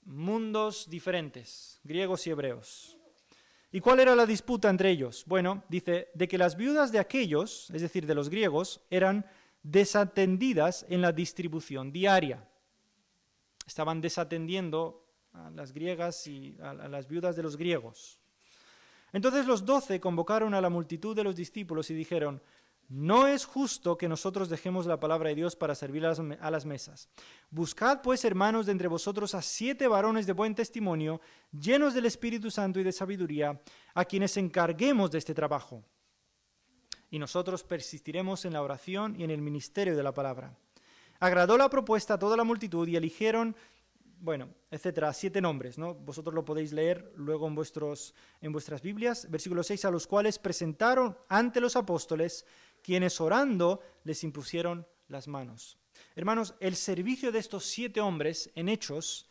Mundos diferentes, griegos y hebreos. ¿Y cuál era la disputa entre ellos? Bueno, dice, de que las viudas de aquellos, es decir, de los griegos, eran desatendidas en la distribución diaria. Estaban desatendiendo a las griegas y a las viudas de los griegos. Entonces los 12 convocaron a la multitud de los discípulos y dijeron, no es justo que nosotros dejemos la palabra de Dios para servir a las mesas. Buscad pues, hermanos, de entre vosotros a 7 varones de buen testimonio, llenos del Espíritu Santo y de sabiduría, a quienes encarguemos de este trabajo. y nosotros persistiremos en la oración y en el ministerio de la palabra. Agradó la propuesta a toda la multitud y eligieron, etcétera, 7 nombres, ¿no? Vosotros lo podéis leer luego en vuestras Biblias, versículo 6, a los cuales presentaron ante los apóstoles, quienes orando les impusieron las manos. Hermanos, el servicio de estos 7 hombres en Hechos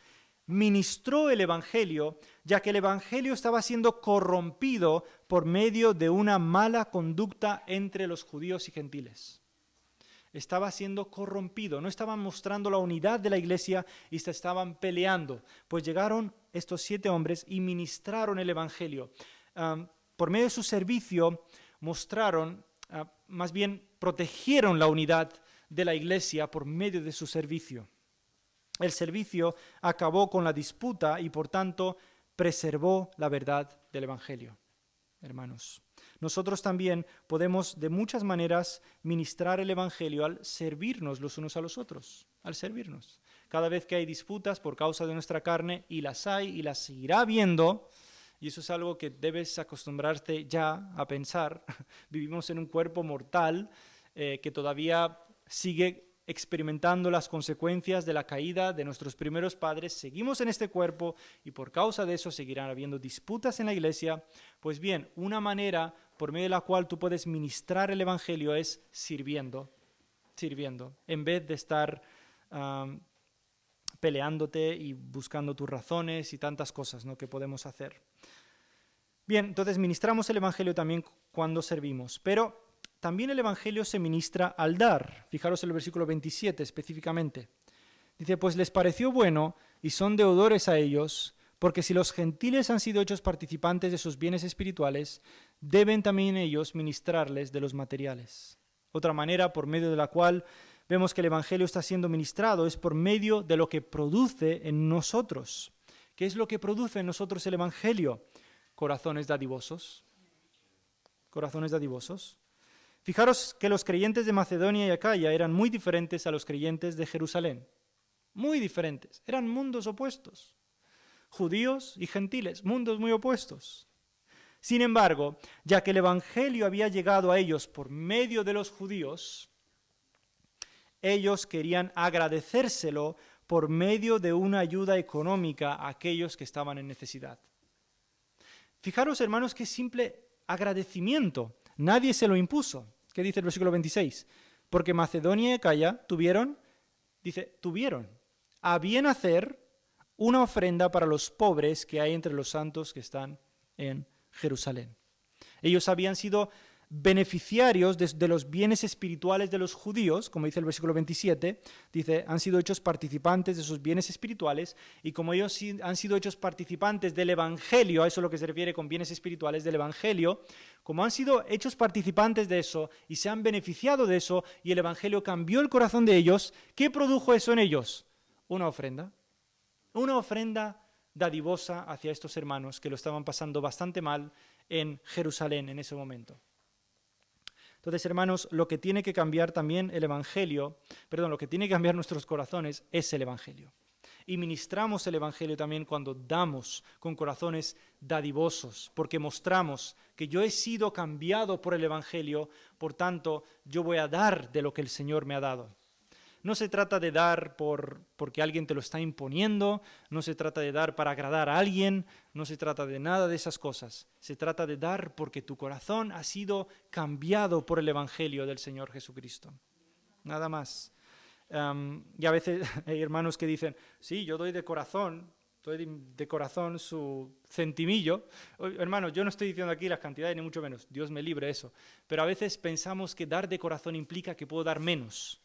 ministró el Evangelio, ya que el Evangelio estaba siendo corrompido por medio de una mala conducta entre los judíos y gentiles. Estaba siendo corrompido, no estaban mostrando la unidad de la iglesia y se estaban peleando. Pues llegaron estos 7 hombres y ministraron el Evangelio. Por medio de su servicio mostraron, más bien protegieron la unidad de la iglesia por medio de su servicio. El servicio acabó con la disputa y por tanto preservó la verdad del Evangelio. Hermanos, nosotros también podemos de muchas maneras ministrar el Evangelio al servirnos los unos a los otros, al servirnos. Cada vez que hay disputas por causa de nuestra carne, y las hay y las seguirá habiendo, y eso es algo que debes acostumbrarte ya a pensar. Vivimos en un cuerpo mortal que todavía sigue experimentando las consecuencias de la caída de nuestros primeros padres. Seguimos en este cuerpo y por causa de eso seguirán habiendo disputas en la iglesia. Pues bien, una manera por medio de la cual tú puedes ministrar el Evangelio es sirviendo, en vez de estar peleándote y buscando tus razones y tantas cosas, ¿no?, que podemos hacer. Bien, entonces ministramos el Evangelio también cuando servimos, pero también el Evangelio se ministra al dar. Fijaros en el versículo 27 específicamente. Dice, pues les pareció bueno y son deudores a ellos, porque si los gentiles han sido hechos participantes de sus bienes espirituales, deben también ellos ministrarles de los materiales. Otra manera por medio de la cual vemos que el Evangelio está siendo ministrado es por medio de lo que produce en nosotros. ¿Qué es lo que produce en nosotros el Evangelio? Corazones dadivosos. Corazones dadivosos. Fijaros que los creyentes de Macedonia y Acaya eran muy diferentes a los creyentes de Jerusalén. Muy diferentes. Eran mundos opuestos. Judíos y gentiles, mundos muy opuestos. Sin embargo, ya que el Evangelio había llegado a ellos por medio de los judíos, ellos querían agradecérselo por medio de una ayuda económica a aquellos que estaban en necesidad. Fijaros, hermanos, qué simple agradecimiento. Nadie se lo impuso. ¿Qué dice el versículo 26? Porque Macedonia y Acaya tuvieron a bien hacer una ofrenda para los pobres que hay entre los santos que están en Jerusalén. Ellos habían sido beneficiarios de los bienes espirituales de los judíos, como dice el versículo 27, dice, han sido hechos participantes de sus bienes espirituales, y como ellos han sido hechos participantes del Evangelio, a eso es lo que se refiere con bienes espirituales del Evangelio, como han sido hechos participantes de eso y se han beneficiado de eso, y el Evangelio cambió el corazón de ellos, ¿qué produjo eso en ellos? Una ofrenda dadivosa hacia estos hermanos que lo estaban pasando bastante mal en Jerusalén en ese momento. Entonces, hermanos, lo que tiene que cambiar también lo que tiene que cambiar nuestros corazones es el Evangelio. Y ministramos el Evangelio también cuando damos con corazones dadivosos, porque mostramos que yo he sido cambiado por el Evangelio, por tanto, yo voy a dar de lo que el Señor me ha dado. No se trata de dar porque alguien te lo está imponiendo, no se trata de dar para agradar a alguien, no se trata de nada de esas cosas. Se trata de dar porque tu corazón ha sido cambiado por el Evangelio del Señor Jesucristo. Nada más. Y a veces hay hermanos que dicen, sí, yo doy de corazón su centimillo. Hermanos, yo no estoy diciendo aquí las cantidades ni mucho menos, Dios me libre eso. Pero a veces pensamos que dar de corazón implica que puedo dar menos.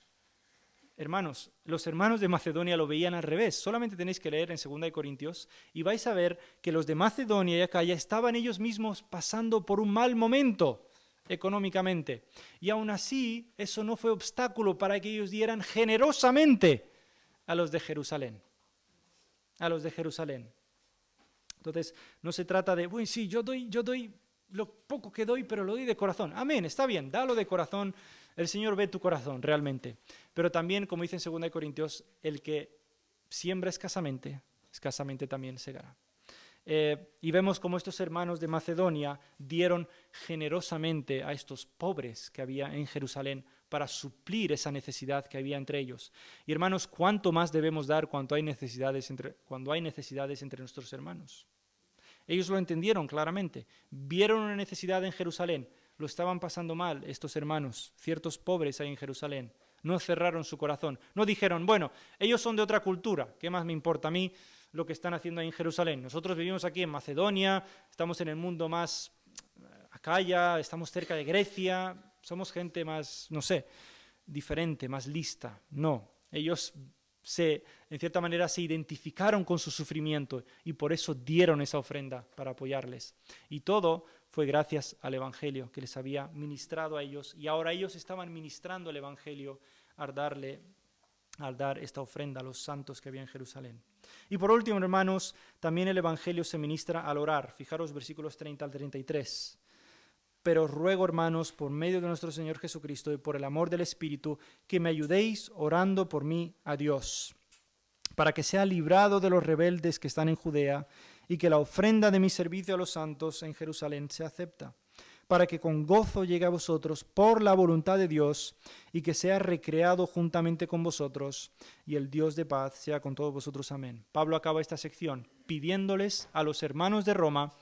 Hermanos, los hermanos de Macedonia lo veían al revés. Solamente tenéis que leer en 2 Corintios y vais a ver que los de Macedonia y Acaya estaban ellos mismos pasando por un mal momento económicamente. Y aún así, eso no fue obstáculo para que ellos dieran generosamente a los de Jerusalén. Entonces, no se trata de, bueno, sí, yo doy lo poco que doy, pero lo doy de corazón. Amén, está bien, dalo de corazón. El Señor ve tu corazón realmente. Pero también, como dice en 2 Corintios, el que siembra escasamente también segará. Y vemos cómo estos hermanos de Macedonia dieron generosamente a estos pobres que había en Jerusalén para suplir esa necesidad que había entre ellos. Y hermanos, ¿cuánto más debemos dar cuando hay necesidades entre nuestros hermanos? Ellos lo entendieron claramente, vieron una necesidad en Jerusalén, lo estaban pasando mal estos hermanos, ciertos pobres ahí en Jerusalén. No cerraron su corazón, no dijeron, bueno, ellos son de otra cultura, ¿qué más me importa a mí lo que están haciendo ahí en Jerusalén? Nosotros vivimos aquí en Macedonia, estamos en el mundo más Acaya, estamos cerca de Grecia, somos gente más, no sé, diferente, más lista. No, ellos en cierta manera se identificaron con su sufrimiento y por eso dieron esa ofrenda para apoyarles. Y todo fue gracias al Evangelio que les había ministrado a ellos, y ahora ellos estaban ministrando el Evangelio al dar esta ofrenda a los santos que había en Jerusalén. Y por último, hermanos, también el Evangelio se ministra al orar. Fijaros versículos 30 al 33. Pero os ruego, hermanos, por medio de nuestro Señor Jesucristo y por el amor del Espíritu, que me ayudéis orando por mí a Dios, para que sea librado de los rebeldes que están en Judea, y que la ofrenda de mi servicio a los santos en Jerusalén se acepta, para que con gozo llegue a vosotros por la voluntad de Dios, y que sea recreado juntamente con vosotros, y el Dios de paz sea con todos vosotros. Amén. Pablo acaba esta sección pidiéndoles a los hermanos de Roma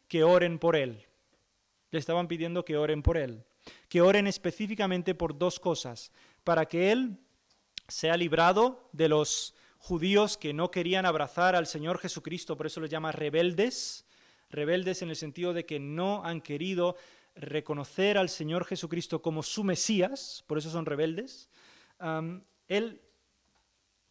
que oren por él. Le estaban pidiendo que oren por él, que oren específicamente por dos cosas: para que él sea librado de los judíos que no querían abrazar al Señor Jesucristo, por eso los llama rebeldes, rebeldes en el sentido de que no han querido reconocer al Señor Jesucristo como su Mesías, por eso son rebeldes. Él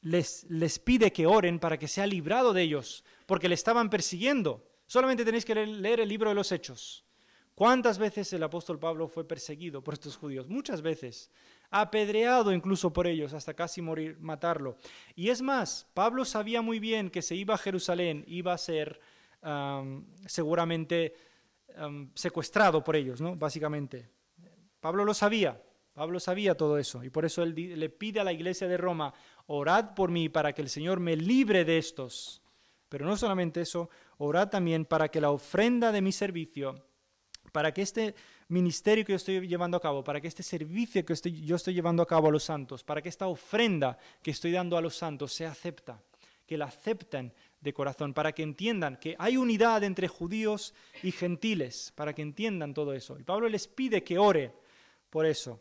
les pide que oren para que sea librado de ellos, porque le estaban persiguiendo. Solamente tenéis que leer el libro de los Hechos. ¿Cuántas veces el apóstol Pablo fue perseguido por estos judíos? Muchas veces. Apedreado incluso por ellos hasta casi morir, matarlo. Y es más, Pablo sabía muy bien que se iba a Jerusalén, iba a ser seguramente secuestrado por ellos, ¿no? Básicamente. Pablo sabía todo eso, y por eso él le pide a la iglesia de Roma: orad por mí para que el Señor me libre de estos. Pero no solamente eso, orad también para que la ofrenda de mi servicio, para que este ministerio que yo estoy llevando a cabo, para que este servicio que yo estoy llevando a cabo a los santos, para que esta ofrenda que estoy dando a los santos sea acepta, que la acepten de corazón, para que entiendan que hay unidad entre judíos y gentiles, para que entiendan todo eso. Y Pablo les pide que ore por eso.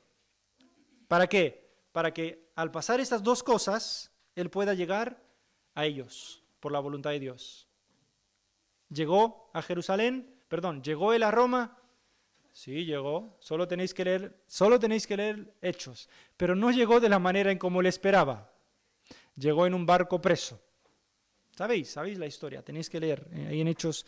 ¿Para qué? Para que al pasar estas dos cosas, él pueda llegar a ellos por la voluntad de Dios. Llegó él a Roma. Sí, llegó. Solo tenéis que leer Hechos. Pero no llegó de la manera en como le esperaba. Llegó en un barco preso. ¿Sabéis la historia? Tenéis que leer. Ahí en Hechos,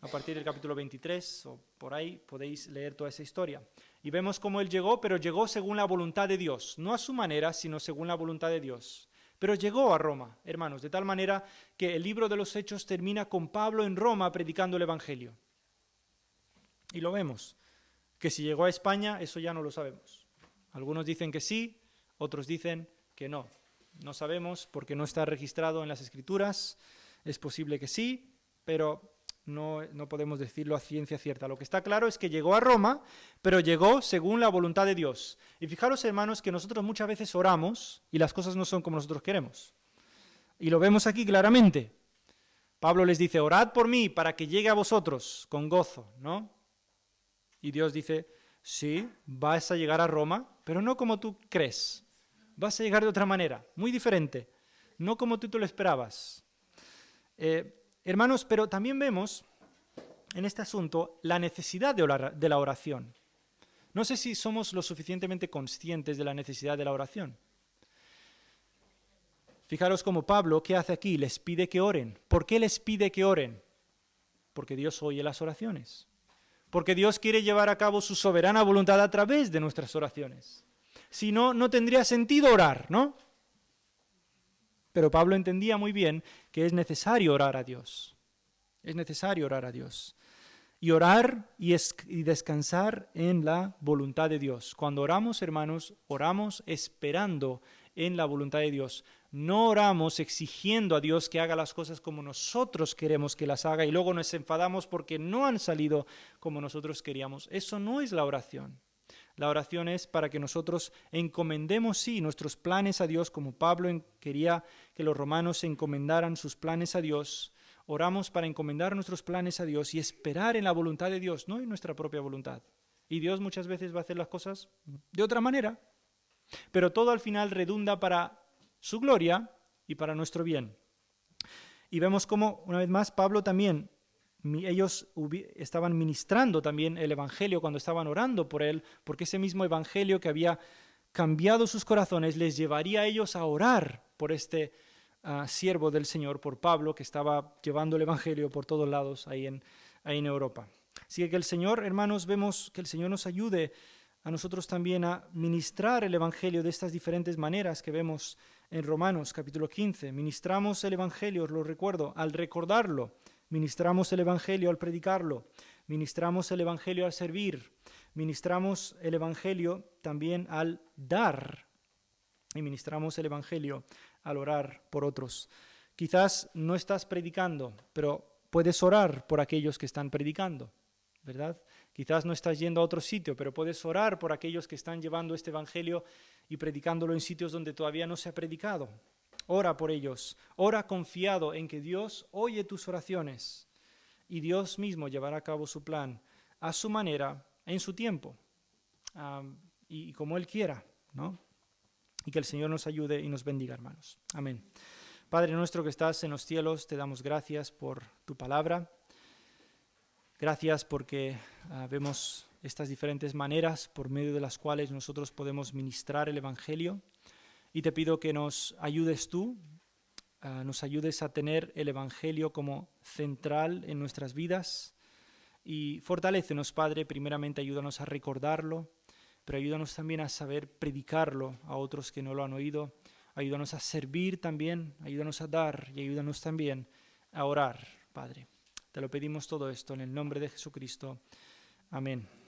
a partir del capítulo 23, o por ahí, podéis leer toda esa historia. Y vemos cómo él llegó, pero llegó según la voluntad de Dios. No a su manera, sino según la voluntad de Dios. Pero llegó a Roma, hermanos, de tal manera que el libro de los Hechos termina con Pablo en Roma predicando el Evangelio. Y lo vemos. Que si llegó a España, eso ya no lo sabemos. Algunos dicen que sí, otros dicen que no. No sabemos porque no está registrado en las Escrituras. Es posible que sí, pero no podemos decirlo a ciencia cierta. Lo que está claro es que llegó a Roma, pero llegó según la voluntad de Dios. Y fijaros, hermanos, que nosotros muchas veces oramos y las cosas no son como nosotros queremos. Y lo vemos aquí claramente. Pablo les dice: orad por mí para que llegue a vosotros con gozo, ¿no? Y Dios dice: sí, vas a llegar a Roma, pero no como tú crees. Vas a llegar de otra manera, muy diferente, no como tú te lo esperabas. Hermanos, pero también vemos en este asunto la necesidad de la oración. No sé si somos lo suficientemente conscientes de la necesidad de la oración. Fijaros como Pablo, ¿qué hace aquí? Les pide que oren. ¿Por qué les pide que oren? Porque Dios oye las oraciones. Porque Dios quiere llevar a cabo su soberana voluntad a través de nuestras oraciones. Si no, no tendría sentido orar, ¿no? Pero Pablo entendía muy bien que es necesario orar a Dios. Es necesario orar a Dios. Y orar y descansar en la voluntad de Dios. Cuando oramos, hermanos, oramos esperando en la voluntad de Dios. no oramos exigiendo a Dios que haga las cosas como nosotros queremos que las haga y luego nos enfadamos porque no han salido como nosotros queríamos. Eso no es la oración. La oración es para que nosotros encomendemos, sí, nuestros planes a Dios, como Pablo quería que los romanos encomendaran sus planes a Dios. Oramos para encomendar nuestros planes a Dios y esperar en la voluntad de Dios, no en nuestra propia voluntad. Y Dios muchas veces va a hacer las cosas de otra manera, pero todo al final redunda para su gloria y para nuestro bien. Y vemos cómo, una vez más, Pablo también, ellos estaban ministrando también el Evangelio cuando estaban orando por él, porque ese mismo Evangelio que había cambiado sus corazones les llevaría a ellos a orar por este siervo del Señor, por Pablo, que estaba llevando el Evangelio por todos lados ahí en Europa. Así que el Señor, hermanos, vemos que el Señor nos ayude a nosotros también a ministrar el Evangelio de estas diferentes maneras que vemos en Romanos capítulo 15. Ministramos el Evangelio, os lo recuerdo, al recordarlo. Ministramos el Evangelio al predicarlo. Ministramos el Evangelio al servir. Ministramos el Evangelio también al dar. Y ministramos el Evangelio al orar por otros. Quizás no estás predicando, pero puedes orar por aquellos que están predicando, ¿verdad? Quizás no estás yendo a otro sitio, pero puedes orar por aquellos que están llevando este Evangelio y predicándolo en sitios donde todavía no se ha predicado. Ora por ellos, ora confiado en que Dios oye tus oraciones y Dios mismo llevará a cabo su plan a su manera, en su tiempo y como Él quiera, ¿no? Y que el Señor nos ayude y nos bendiga, hermanos. Amén. Padre nuestro que estás en los cielos, te damos gracias por tu palabra. Gracias porque vemos estas diferentes maneras por medio de las cuales nosotros podemos ministrar el Evangelio. Y te pido que nos ayudes tú, nos ayudes a tener el Evangelio como central en nuestras vidas. Y fortalécenos, Padre, primeramente ayúdanos a recordarlo, pero ayúdanos también a saber predicarlo a otros que no lo han oído. Ayúdanos a servir también, ayúdanos a dar y ayúdanos también a orar, Padre. Te lo pedimos todo esto en el nombre de Jesucristo. Amén.